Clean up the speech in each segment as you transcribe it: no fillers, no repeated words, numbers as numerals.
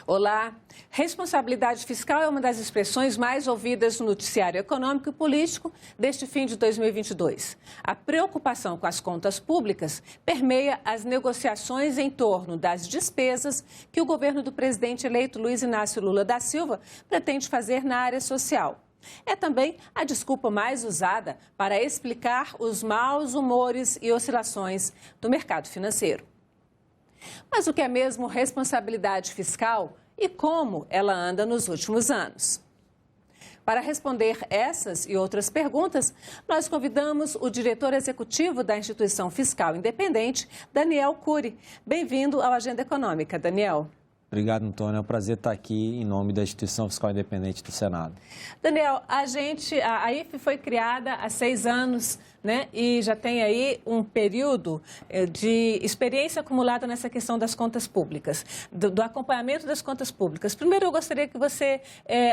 Olá! Responsabilidade fiscal é uma das expressões mais ouvidas no noticiário econômico e político deste fim de 2022. A preocupação com as contas públicas permeia as negociações em torno das despesas que o governo do presidente eleito Luiz Inácio Lula da Silva pretende fazer na área social. É também a desculpa mais usada para explicar os maus humores e oscilações do mercado financeiro. Mas o que é mesmo responsabilidade fiscal e como ela anda nos últimos anos? Para responder essas e outras perguntas, nós convidamos o diretor executivo da Instituição Fiscal Independente, Daniel Cury. Bem-vindo ao Agenda Econômica, Daniel. Obrigado, Antônio. É um prazer estar aqui em nome da Instituição Fiscal Independente do Senado. Daniel, a IFE foi criada há 6 anos, né? E já tem aí um período de experiência acumulada nessa questão das contas públicas, do acompanhamento das contas públicas. Primeiro, eu gostaria que você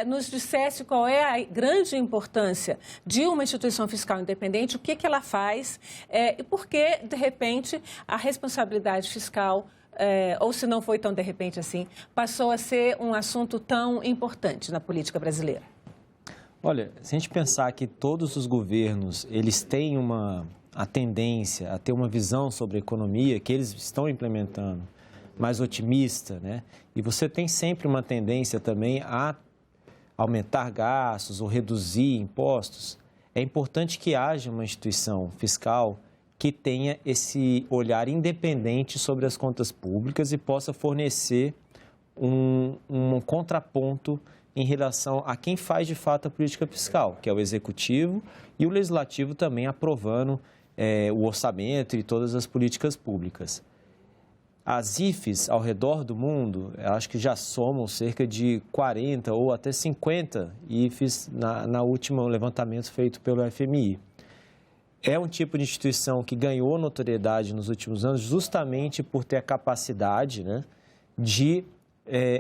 nos dissesse qual é a grande importância de uma instituição fiscal independente, o que ela faz e por que, de repente, a responsabilidade fiscal ou se não foi tão de repente assim, passou a ser um assunto tão importante na política brasileira? Olha, se a gente pensar que todos os governos, eles têm a tendência a ter uma visão sobre a economia que eles estão implementando mais otimista, né? E você tem sempre uma tendência também a aumentar gastos ou reduzir impostos. É importante que haja uma instituição fiscal que tenha esse olhar independente sobre as contas públicas e possa fornecer um contraponto em relação a quem faz de fato a política fiscal, que é o Executivo, e o Legislativo também aprovando o orçamento e todas as políticas públicas. As IFES ao redor do mundo, eu acho que já somam cerca de 40 ou até 50 IFES na último levantamento feito pelo FMI. É um tipo de instituição que ganhou notoriedade nos últimos anos justamente por ter a capacidade, né, de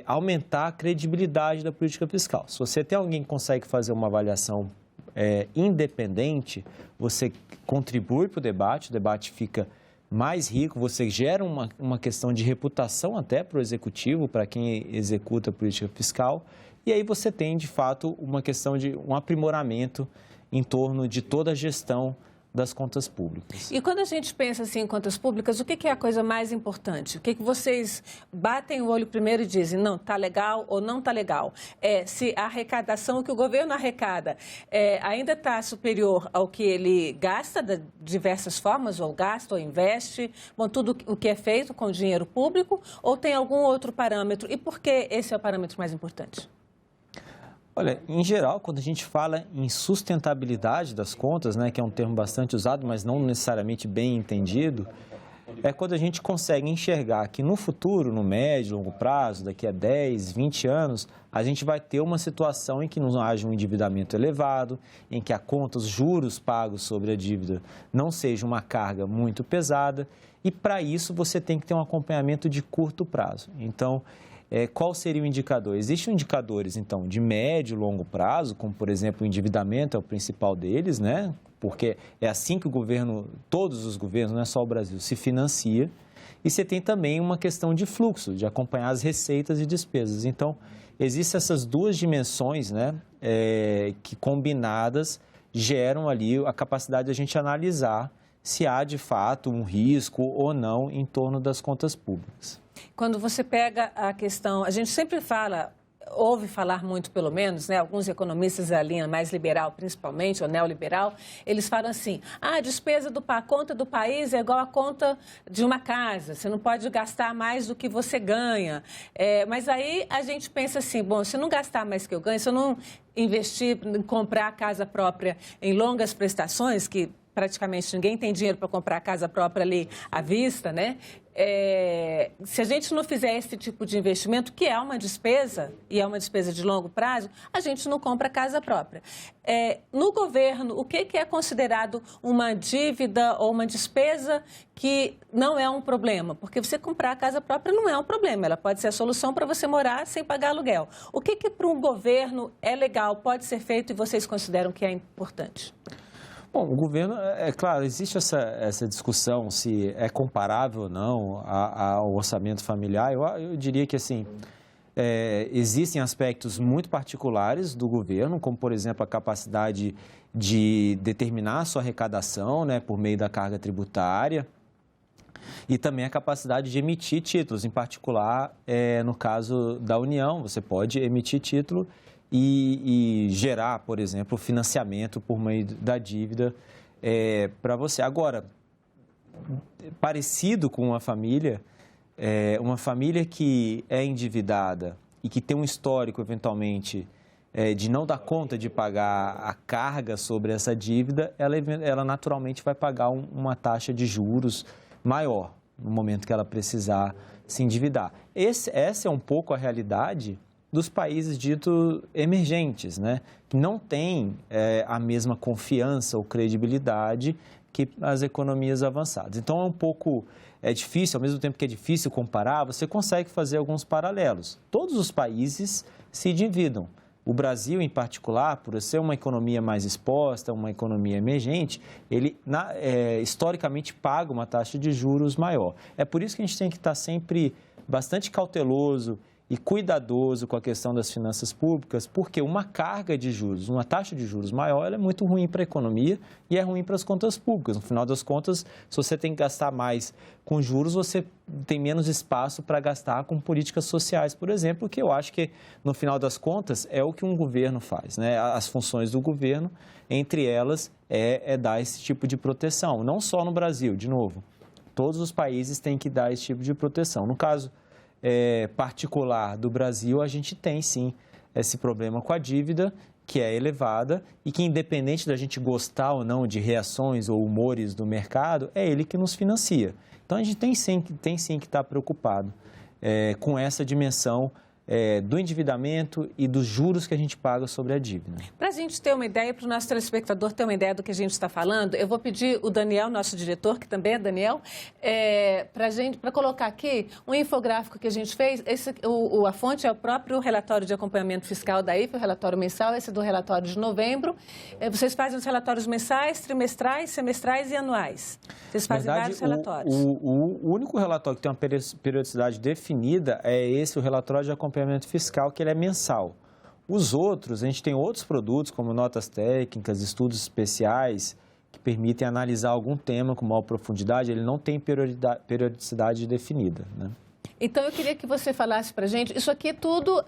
aumentar a credibilidade da política fiscal. Se você tem alguém que consegue fazer uma avaliação independente, você contribui para o debate fica mais rico, você gera uma questão de reputação até para o Executivo, para quem executa a política fiscal, e aí você tem, de fato, uma questão de um aprimoramento em torno de toda a gestão das contas públicas. E quando a gente pensa assim em contas públicas, o que é a coisa mais importante? O que vocês batem o olho primeiro e dizem, não, está legal ou não está legal? Se a arrecadação que o governo arrecada ainda está superior ao que ele gasta de diversas formas, ou gasta ou investe, bom, tudo o que é feito com o dinheiro público, ou tem algum outro parâmetro? E por que esse é o parâmetro mais importante? Olha, em geral, quando a gente fala em sustentabilidade das contas, né, que é um termo bastante usado, mas não necessariamente bem entendido, é quando a gente consegue enxergar que no futuro, no médio, longo prazo, daqui a 10, 20 anos, a gente vai ter uma situação em que não haja um endividamento elevado, em que a conta, os juros pagos sobre a dívida não seja uma carga muito pesada, e para isso você tem que ter um acompanhamento de curto prazo. Então, qual seria o indicador? Existem indicadores, então, de médio e longo prazo, como, por exemplo, o endividamento é o principal deles, né? Porque é assim que o governo, todos os governos, não é só o Brasil, se financia. E você tem também uma questão de fluxo, de acompanhar as receitas e despesas. Então, existem essas duas dimensões, né, que combinadas geram ali a capacidade de a gente analisar se há, de fato, um risco ou não em torno das contas públicas. Quando você pega a questão, a gente sempre ouve falar muito pelo menos, né, alguns economistas da linha mais liberal, principalmente, ou neoliberal, eles falam assim, a despesa a conta do país é igual a conta de uma casa, você não pode gastar mais do que você ganha. Mas aí a gente pensa assim, bom, se eu não gastar mais do que eu ganho, se eu não investir em comprar a casa própria em longas prestações, que praticamente ninguém tem dinheiro para comprar a casa própria ali à vista, né? Se a gente não fizer esse tipo de investimento, que é uma despesa, e é uma despesa de longo prazo, a gente não compra casa própria. No governo, o que é considerado uma dívida ou uma despesa que não é um problema? Porque você comprar a casa própria não é um problema, ela pode ser a solução para você morar sem pagar aluguel. O que para um governo é legal, pode ser feito e vocês consideram que é importante? Bom, o governo, é claro, existe essa discussão se é comparável ou não ao orçamento familiar. Eu diria que, assim, existem aspectos muito particulares do governo, como, por exemplo, a capacidade de determinar a sua arrecadação, né, por meio da carga tributária, e também a capacidade de emitir títulos. Em particular, no caso da União, você pode emitir título e gerar, por exemplo, financiamento por meio da dívida para você. Agora, parecido com uma família que é endividada e que tem um histórico, eventualmente, de não dar conta de pagar a carga sobre essa dívida, ela naturalmente vai pagar uma taxa de juros maior no momento que ela precisar se endividar. Essa é um pouco a realidade dos países ditos emergentes, né? Que não têm a mesma confiança ou credibilidade que as economias avançadas. Então, é difícil, ao mesmo tempo que é difícil comparar, você consegue fazer alguns paralelos. Todos os países se endividam. O Brasil, em particular, por ser uma economia mais exposta, uma economia emergente, ele historicamente paga uma taxa de juros maior. É por isso que a gente tem que estar sempre bastante cauteloso e cuidadoso com a questão das finanças públicas, porque uma carga de juros, uma taxa de juros maior, ela é muito ruim para a economia e é ruim para as contas públicas. No final das contas, se você tem que gastar mais com juros, você tem menos espaço para gastar com políticas sociais, por exemplo, que eu acho que, no final das contas, é o que um governo faz, né? As funções do governo, entre elas, é dar esse tipo de proteção. Não só no Brasil, de novo, todos os países têm que dar esse tipo de proteção. No caso particular do Brasil, a gente tem sim esse problema com a dívida, que é elevada e que, independente da gente gostar ou não de reações ou humores do mercado, é ele que nos financia. Então, a gente tem sim que estar preocupado com essa dimensão do endividamento e dos juros que a gente paga sobre a dívida. Para a gente ter uma ideia, para o nosso telespectador ter uma ideia do que a gente está falando, eu vou pedir o Daniel, nosso diretor, que também é Daniel, para colocar aqui um infográfico que a gente fez. A fonte é o próprio relatório de acompanhamento fiscal da IFE, o relatório mensal, esse é do relatório de novembro. Vocês fazem os relatórios mensais, trimestrais, semestrais e anuais. Vocês fazem vários relatórios. O único relatório que tem uma periodicidade definida é o relatório de acompanhamento fiscal, que ele é mensal. Os outros, a gente tem outros produtos, como notas técnicas, estudos especiais, que permitem analisar algum tema com maior profundidade, ele não tem periodicidade definida, né? Então, eu queria que você falasse para a gente, isso aqui tudo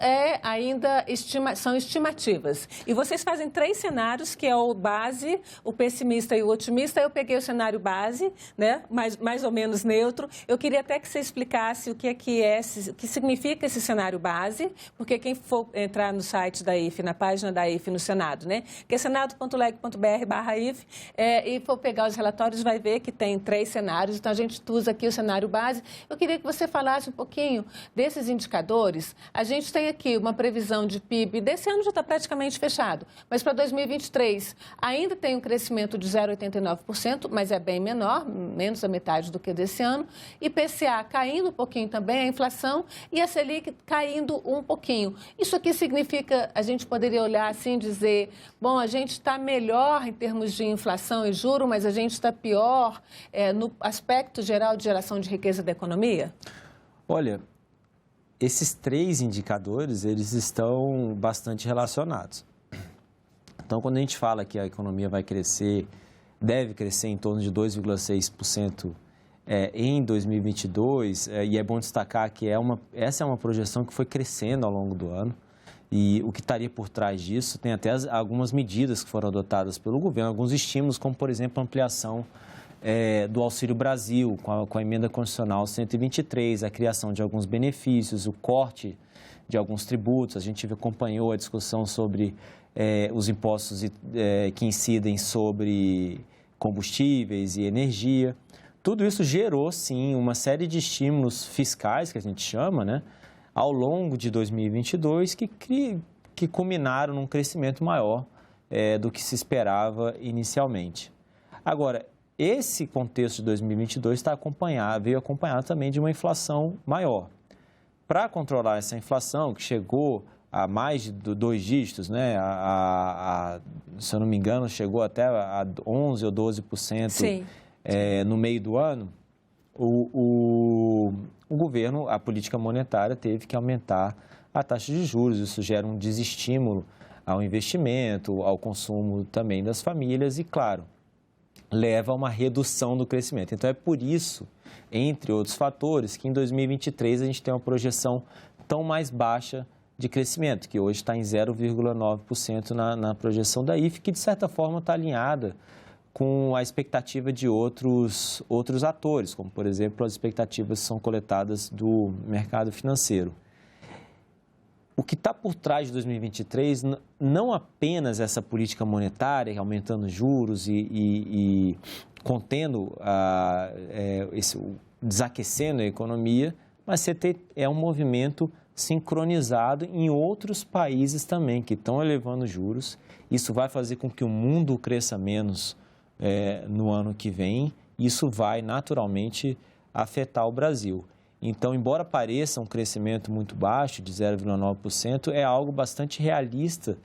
são estimativas. E vocês fazem 3 cenários, que é o base, o pessimista e o otimista. Eu peguei o cenário base, né, mais ou menos neutro. Eu queria até que você explicasse o que significa esse cenário base, porque quem for entrar no site da IFE, na página da IFE, no Senado, né, que é senado.leg.br/IFE, e for pegar os relatórios, vai ver que tem 3 cenários. Então, a gente usa aqui o cenário base. Eu queria que você falasse um pouquinho desses indicadores. A gente tem aqui uma previsão de PIB, desse ano já está praticamente fechado, mas para 2023 ainda tem um crescimento de 0,89%, mas é bem menor, menos da metade do que desse ano. IPCA caindo um pouquinho também, a inflação, e a Selic caindo um pouquinho. Isso aqui significa, a gente poderia olhar assim e dizer, bom, a gente está melhor em termos de inflação e juro, mas a gente está pior no aspecto geral de geração de riqueza da economia? Olha, esses 3 indicadores, eles estão bastante relacionados. Então, quando a gente fala que a economia vai crescer, deve crescer em torno de 2,6% em 2022, e é bom destacar que essa é uma projeção que foi crescendo ao longo do ano, e o que estaria por trás disso tem até algumas medidas que foram adotadas pelo governo, alguns estímulos, como, por exemplo, a ampliação do Auxílio Brasil, com a emenda constitucional 123, a criação de alguns benefícios, o corte de alguns tributos. A gente acompanhou a discussão sobre os impostos que incidem sobre combustíveis e energia. Tudo isso gerou, sim, uma série de estímulos fiscais, que a gente chama, né, ao longo de 2022, que culminaram num crescimento maior do que se esperava inicialmente. Agora, esse contexto de 2022 veio acompanhado também de uma inflação maior. Para controlar essa inflação, que chegou a mais de 2 dígitos, né? Se eu não me engano, chegou até a 11% ou 12% no meio do ano, o governo, a política monetária teve que aumentar a taxa de juros. Isso gera um desestímulo ao investimento, ao consumo também das famílias e, claro, leva a uma redução do crescimento. Então, é por isso, entre outros fatores, que em 2023 a gente tem uma projeção tão mais baixa de crescimento, que hoje está em 0,9% na projeção da IFE, que de certa forma está alinhada com a expectativa de outros atores, como, por exemplo, as expectativas que são coletadas do mercado financeiro. O que está por trás de 2023, não apenas essa política monetária, aumentando juros e contendo, desaquecendo a economia, mas é um movimento sincronizado em outros países também, que estão elevando juros. Isso vai fazer com que o mundo cresça menos no ano que vem. Isso vai, naturalmente, afetar o Brasil. Então, embora pareça um crescimento muito baixo, de 0,9%, é algo bastante realista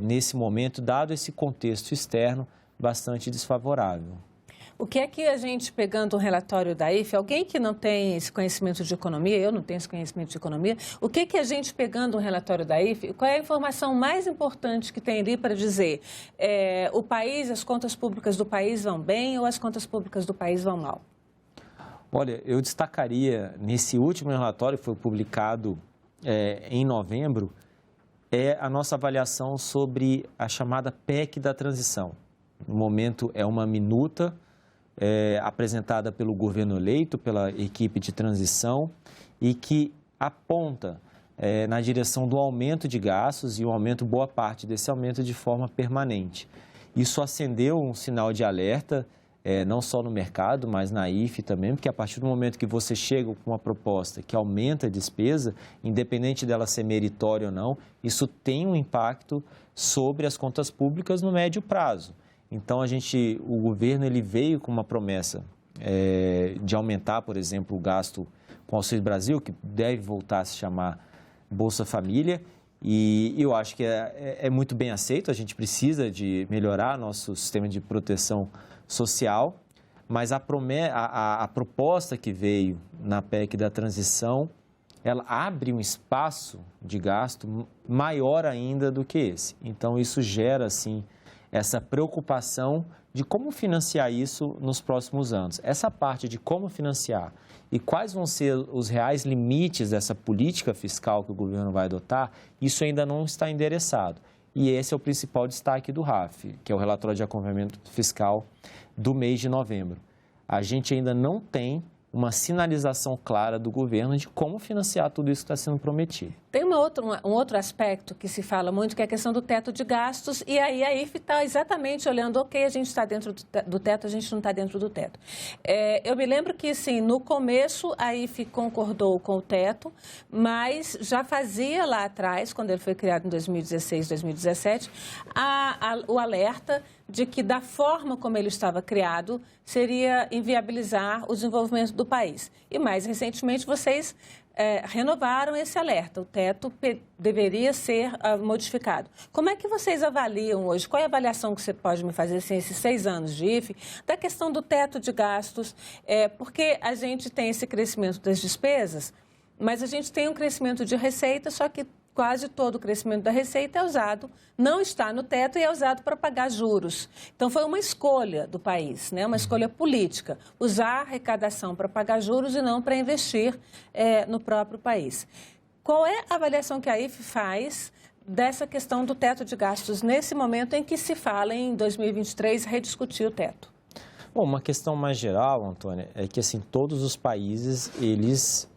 nesse momento, dado esse contexto externo bastante desfavorável. O que é que a gente, pegando o relatório da IFE, alguém que não tem esse conhecimento de economia, eu não tenho esse conhecimento de economia, o que é que a gente, pegando o relatório da IFE, qual é a informação mais importante que tem ali para dizer o país, as contas públicas do país vão bem ou as contas públicas do país vão mal? Olha, eu destacaria, nesse último relatório que foi publicado em novembro, a nossa avaliação sobre a chamada PEC da transição. No momento, é uma minuta apresentada pelo governo eleito, pela equipe de transição, e que aponta na direção do aumento de gastos e o aumento, boa parte desse aumento, de forma permanente. Isso acendeu um sinal de alerta, não só no mercado, mas na IFE também, porque a partir do momento que você chega com uma proposta que aumenta a despesa, independente dela ser meritória ou não, isso tem um impacto sobre as contas públicas no médio prazo. Então, o governo ele veio com uma promessa de aumentar, por exemplo, o gasto com o Auxílio Brasil, que deve voltar a se chamar Bolsa Família, e eu acho que é muito bem aceito. A gente precisa de melhorar nosso sistema de proteção social, mas a proposta que veio na PEC da transição, ela abre um espaço de gasto maior ainda do que esse. Então, isso gera, assim, essa preocupação de como financiar isso nos próximos anos. Essa parte de como financiar e quais vão ser os reais limites dessa política fiscal que o governo vai adotar, isso ainda não está endereçado. E esse é o principal destaque do RAF, que é o relatório de acompanhamento fiscal do mês de novembro. A gente ainda não tem uma sinalização clara do governo de como financiar tudo isso que está sendo prometido. Tem um outro aspecto que se fala muito, que é a questão do teto de gastos, e aí a IFE está exatamente olhando, ok, a gente está dentro do teto, a gente não está dentro do teto. Eu me lembro que, sim, no começo a IFE concordou com o teto, mas já fazia lá atrás, quando ele foi criado em 2016, 2017, o alerta de que, da forma como ele estava criado, seria inviabilizar o desenvolvimento do país. E, mais recentemente, vocês renovaram esse alerta. O teto deveria ser modificado. Como é que vocês avaliam hoje? Qual é a avaliação que você pode me fazer, assim, esses 6 anos de IFE, da questão do teto de gastos? Porque a gente tem esse crescimento das despesas, mas a gente tem um crescimento de receita, só que quase todo o crescimento da receita é usado, não está no teto e é usado para pagar juros. Então, foi uma escolha do país, né? Uma escolha política, usar a arrecadação para pagar juros e não para investir no próprio país. Qual é a avaliação que a IFE faz dessa questão do teto de gastos nesse momento em que se fala em 2023 rediscutir o teto? Bom, uma questão mais geral, Antônia, é que, assim, todos os países, eles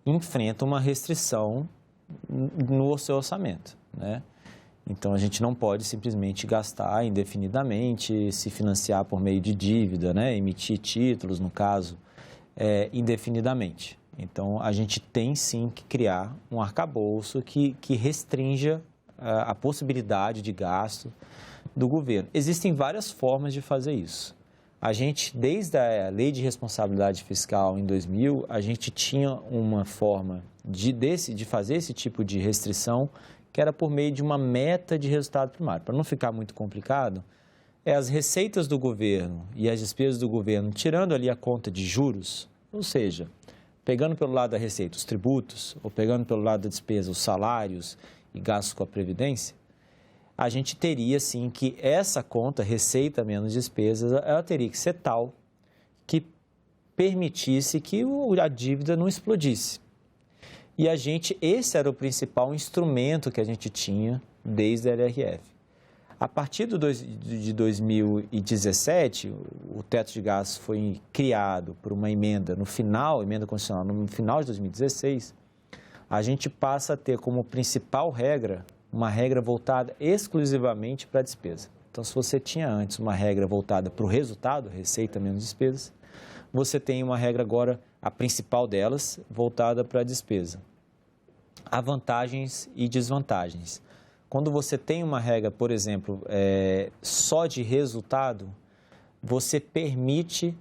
enfrentam uma restrição no seu orçamento, né? Então, a gente não pode simplesmente gastar indefinidamente, se financiar por meio de dívida, né? Emitir títulos, no caso, indefinidamente. Então, a gente tem sim que criar um arcabouço que restrinja a possibilidade de gasto do governo. Existem várias formas de fazer isso. A gente, desde a Lei de Responsabilidade Fiscal em 2000, a gente tinha uma forma de fazer esse tipo de restrição, que era por meio de uma meta de resultado primário. Para não ficar muito complicado, as receitas do governo e as despesas do governo, tirando ali a conta de juros, ou seja, pegando pelo lado da receita os tributos, ou pegando pelo lado da despesa os salários e gastos com a Previdência, a gente teria, sim, que essa conta, receita menos despesas, ela teria que ser tal que permitisse que a dívida não explodisse. E esse era o principal instrumento que a gente tinha desde a LRF. A partir de 2017, o teto de gastos foi criado por uma emenda emenda constitucional, no final de 2016, a gente passa a ter como principal regra uma regra voltada exclusivamente para a despesa. Então, se você tinha antes uma regra voltada para o resultado, receita menos despesas, você tem uma regra agora, a principal delas, voltada para a despesa. Há vantagens e desvantagens. Quando você tem uma regra, por exemplo, só de resultado, você permite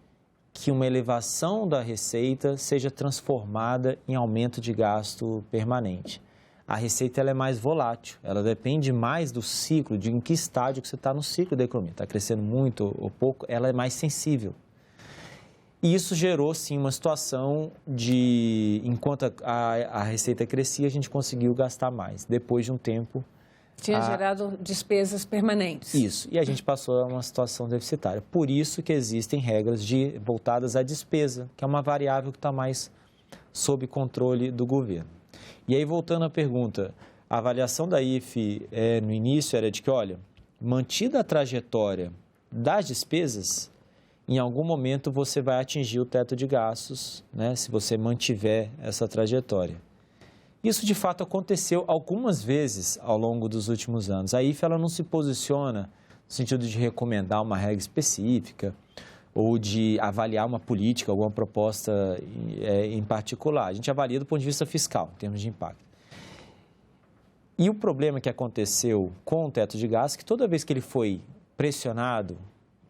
que uma elevação da receita seja transformada em aumento de gasto permanente. A receita ela é mais volátil, ela depende mais do ciclo, de em que estágio que você está no ciclo da economia. Está crescendo muito ou pouco, ela é mais sensível. E isso gerou, sim, uma situação enquanto a receita crescia, a gente conseguiu gastar mais. Depois de um tempo... Tinha gerado despesas permanentes. Isso, e a gente passou a uma situação deficitária. Por isso que existem regras voltadas à despesa, que é uma variável que está mais sob controle do governo. E aí, voltando à pergunta, a avaliação da IFE no início era de que, olha, mantida a trajetória das despesas, em algum momento você vai atingir o teto de gastos, né, se você mantiver essa trajetória. Isso, de fato, aconteceu algumas vezes ao longo dos últimos anos. A IFE ela não se posiciona no sentido de recomendar uma regra específica ou de avaliar uma política, alguma proposta em particular. A gente avalia do ponto de vista fiscal, em termos de impacto. E o problema que aconteceu com o teto de gastos é que toda vez que ele foi pressionado,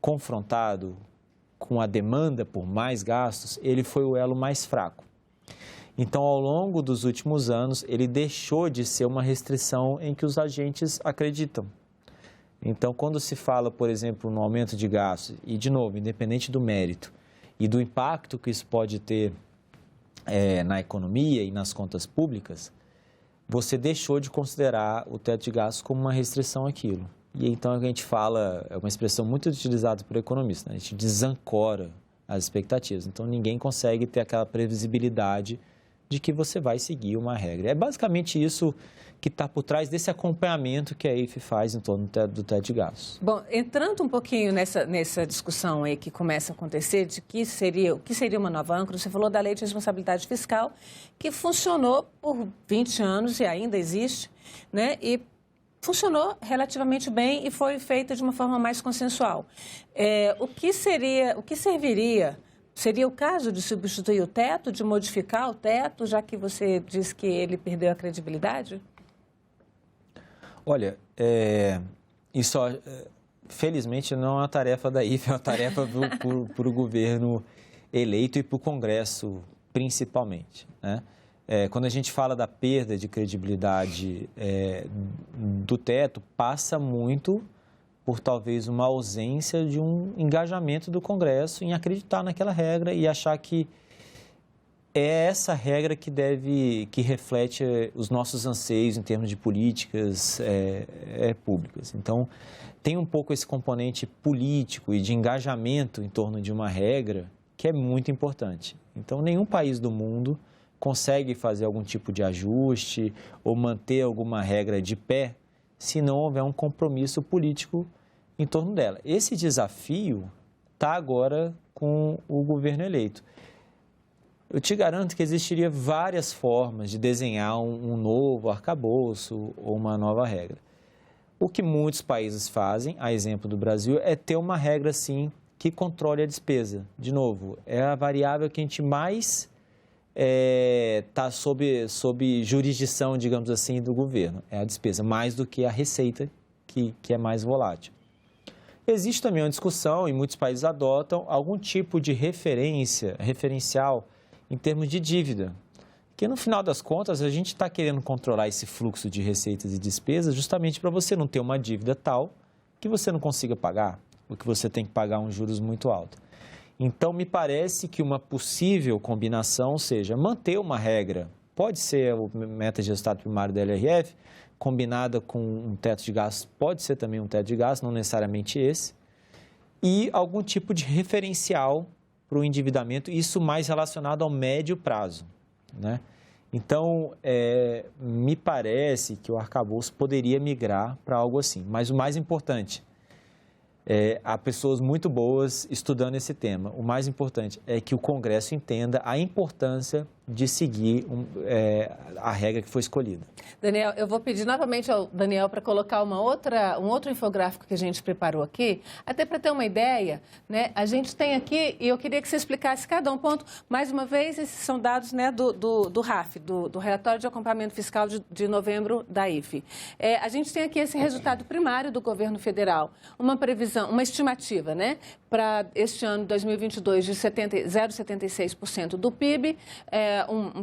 confrontado com a demanda por mais gastos, ele foi o elo mais fraco. Então, ao longo dos últimos anos, ele deixou de ser uma restrição em que os agentes acreditam. Então, quando se fala, por exemplo, no aumento de gastos, e de novo, independente do mérito e do impacto que isso pode ter na economia e nas contas públicas, você deixou de considerar o teto de gastos como uma restrição àquilo. E então a gente fala, é uma expressão muito utilizada por economistas, né? A gente desancora as expectativas. Então, ninguém consegue ter aquela previsibilidade de que você vai seguir uma regra. É basicamente isso que está por trás desse acompanhamento que a IFE faz em torno do teto de gastos. Bom, entrando um pouquinho nessa discussão aí que começa a acontecer de o que seria uma nova âncora, você falou da Lei de Responsabilidade Fiscal, que funcionou por 20 anos e ainda existe, né? E funcionou relativamente bem e foi feita de uma forma mais consensual. O que serviria? Seria o caso de substituir o teto, de modificar o teto, já que você diz que ele perdeu a credibilidade? Olha, isso, felizmente, não é uma tarefa da IFE, é uma tarefa para o governo eleito e para o Congresso, principalmente, né? Quando a gente fala da perda de credibilidade do teto, passa muito por talvez uma ausência de um engajamento do Congresso em acreditar naquela regra e achar que é essa regra que reflete os nossos anseios em termos de políticas públicas. Então, tem um pouco esse componente político e de engajamento em torno de uma regra que é muito importante. Então, nenhum país do mundo consegue fazer algum tipo de ajuste ou manter alguma regra de pé se não houver um compromisso político em torno dela. Esse desafio está agora com o governo eleito. Eu te garanto que existiria várias formas de desenhar um novo arcabouço ou uma nova regra. O que muitos países fazem, a exemplo do Brasil, é ter uma regra, sim, que controle a despesa. De novo, é a variável que a gente mais está sob jurisdição, digamos assim, do governo. É a despesa, mais do que a receita, que é mais volátil. Existe também uma discussão, e muitos países adotam, algum tipo de referencial em termos de dívida. Porque, no final das contas, a gente está querendo controlar esse fluxo de receitas e despesas justamente para você não ter uma dívida tal que você não consiga pagar, ou que você tem que pagar uns juros muito altos. Então, me parece que uma possível combinação seja manter uma regra, pode ser a meta de resultado primário da LRF, combinada com um teto de gastos, pode ser também um teto de gastos, não necessariamente esse, e algum tipo de referencial para o endividamento, isso mais relacionado ao médio prazo, né? Então, me parece que o arcabouço poderia migrar para algo assim, mas o mais importante, há pessoas muito boas estudando esse tema. O mais importante é que o Congresso entenda a importância de seguir a regra que foi escolhida. Daniel, eu vou pedir novamente ao Daniel para colocar um outro infográfico que a gente preparou aqui, até para ter uma ideia, né? A gente tem aqui, e eu queria que você explicasse cada um ponto, mais uma vez, esses são dados, né, do RAF, do Relatório de Acompanhamento Fiscal de novembro da IFE. A gente tem aqui esse resultado primário do governo federal, uma previsão, uma estimativa, né, para este ano 2022 de 0,76% do PIB,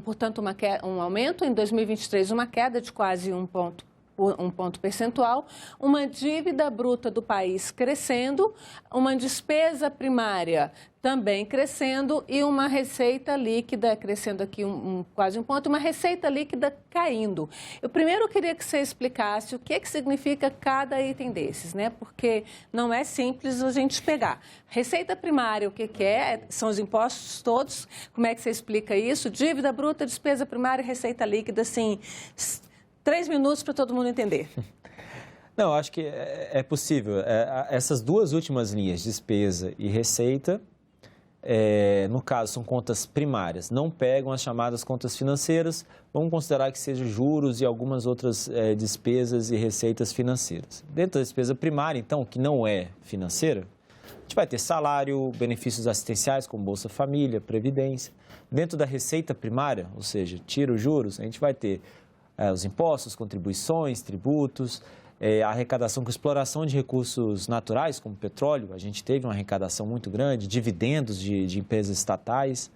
portanto, um aumento, em 2023 uma queda de quase um ponto percentual, uma dívida bruta do país crescendo, uma despesa primária também crescendo e uma receita líquida crescendo aqui quase um ponto, uma receita líquida caindo. Eu primeiro queria que você explicasse o que significa cada item desses, né? Porque não é simples a gente pegar. Receita primária, o que é? São os impostos todos. Como é que você explica isso? Dívida bruta, despesa primária e receita líquida, assim, 3 minutos para todo mundo entender. Não, acho que é possível. Essas duas últimas linhas, despesa e receita, no caso, são contas primárias, não pegam as chamadas contas financeiras, vamos considerar que sejam juros e algumas outras despesas e receitas financeiras. Dentro da despesa primária, então, que não é financeira, a gente vai ter salário, benefícios assistenciais como Bolsa Família, Previdência. Dentro da receita primária, ou seja, tira os juros, a gente vai ter os impostos, contribuições, tributos, a arrecadação com exploração de recursos naturais, como petróleo, a gente teve uma arrecadação muito grande, dividendos de empresas estatais,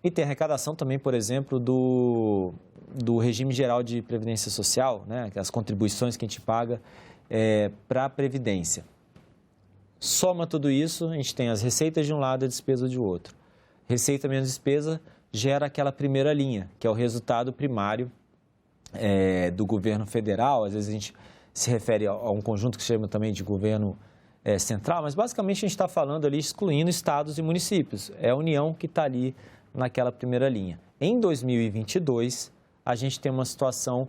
e tem arrecadação também, por exemplo, do regime geral de previdência social, né, as contribuições que a gente paga para a Previdência. Soma tudo isso, a gente tem as receitas de um lado e a despesa de outro. Receita menos despesa gera aquela primeira linha, que é o resultado primário do governo federal. Às vezes a gente se refere a um conjunto que se chama também de governo central, mas basicamente a gente está falando ali excluindo estados e municípios. É a União que está ali naquela primeira linha. Em 2022, a gente tem uma situação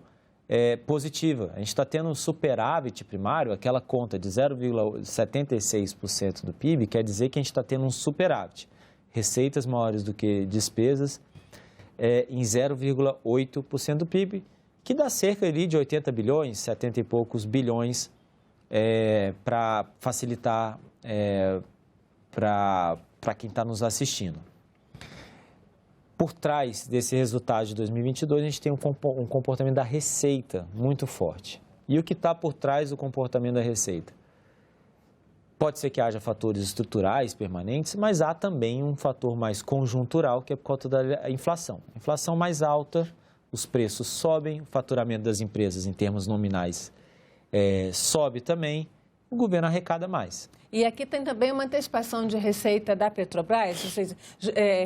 positiva. A gente está tendo um superávit primário, aquela conta de 0,76% do PIB, quer dizer que a gente está tendo um superávit. Receitas maiores do que despesas em 0,8% do PIB, que dá cerca ali de 80 bilhões, 70 e poucos bilhões para facilitar para quem está nos assistindo. Por trás desse resultado de 2022, a gente tem um comportamento da receita muito forte. E o que está por trás do comportamento da receita? Pode ser que haja fatores estruturais permanentes, mas há também um fator mais conjuntural, que é por conta da inflação. A inflação mais alta, os preços sobem, o faturamento das empresas em termos nominais sobe também, o governo arrecada mais. E aqui tem também uma antecipação de receita da Petrobras, ou seja,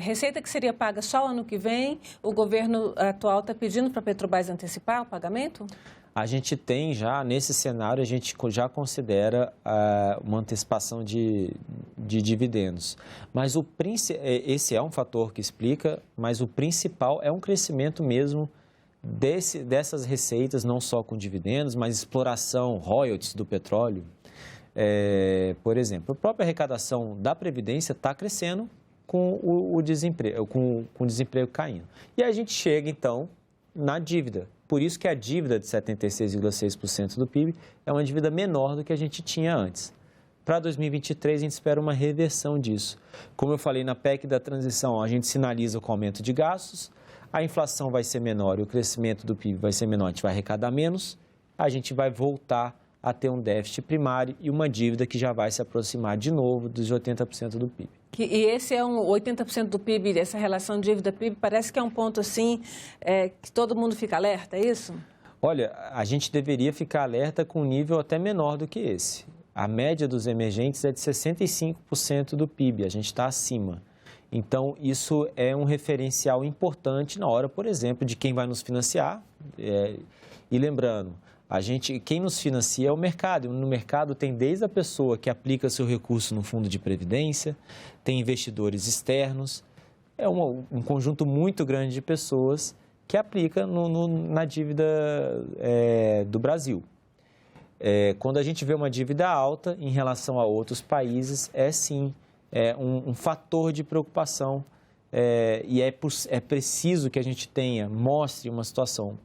receita que seria paga só ano que vem, o governo atual está pedindo para a Petrobras antecipar o pagamento? A gente tem já, nesse cenário, a gente já considera uma antecipação de dividendos. Mas esse é um fator que explica, mas o principal é um crescimento mesmo dessas receitas, não só com dividendos, mas exploração, royalties do petróleo. Por exemplo, a própria arrecadação da Previdência está crescendo com o desemprego caindo. E a gente chega, então, na dívida. Por isso que a dívida de 76,6% do PIB é uma dívida menor do que a gente tinha antes. Para 2023, a gente espera uma reversão disso. Como eu falei, na PEC da transição, a gente sinaliza com o aumento de gastos, a inflação vai ser menor e o crescimento do PIB vai ser menor, a gente vai arrecadar menos, a gente vai voltar a ter um déficit primário e uma dívida que já vai se aproximar de novo dos 80% do PIB. E esse é 80% do PIB, essa relação dívida-PIB, parece que é um ponto assim que todo mundo fica alerta, é isso? Olha, a gente deveria ficar alerta com um nível até menor do que esse. A média dos emergentes é de 65% do PIB, a gente está acima. Então, isso é um referencial importante na hora, por exemplo, de quem vai nos financiar. E lembrando, quem nos financia é o mercado. No mercado tem desde a pessoa que aplica seu recurso no fundo de previdência, tem investidores externos, é um conjunto muito grande de pessoas que aplica na dívida do Brasil. Quando a gente vê uma dívida alta em relação a outros países, sim um fator de preocupação e é preciso que a gente mostre uma situação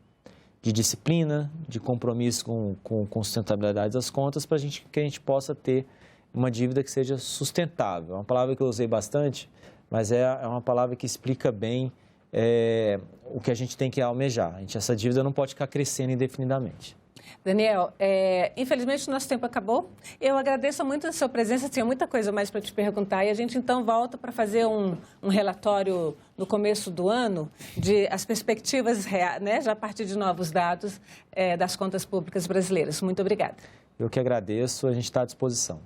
de disciplina, de compromisso com sustentabilidade das contas para que a gente possa ter uma dívida que seja sustentável. É uma palavra que eu usei bastante, mas é uma palavra que explica bem o que a gente tem que almejar. Essa dívida não pode ficar crescendo indefinidamente. Daniel, infelizmente o nosso tempo acabou. Eu agradeço muito a sua presença, tinha muita coisa mais para te perguntar e a gente então volta para fazer um relatório no começo do ano de as perspectivas reais, né, já a partir de novos dados das contas públicas brasileiras. Muito obrigada. Eu que agradeço, a gente está à disposição.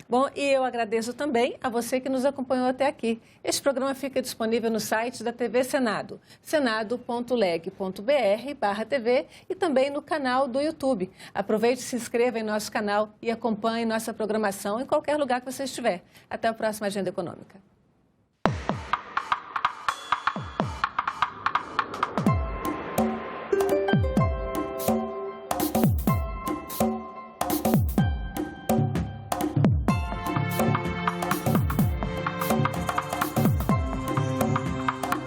Bom, e eu agradeço também a você que nos acompanhou até aqui. Este programa fica disponível no site da TV Senado, senado.leg.br/TV e também no canal do YouTube. Aproveite, se inscreva em nosso canal e acompanhe nossa programação em qualquer lugar que você estiver. Até a próxima Agenda Econômica.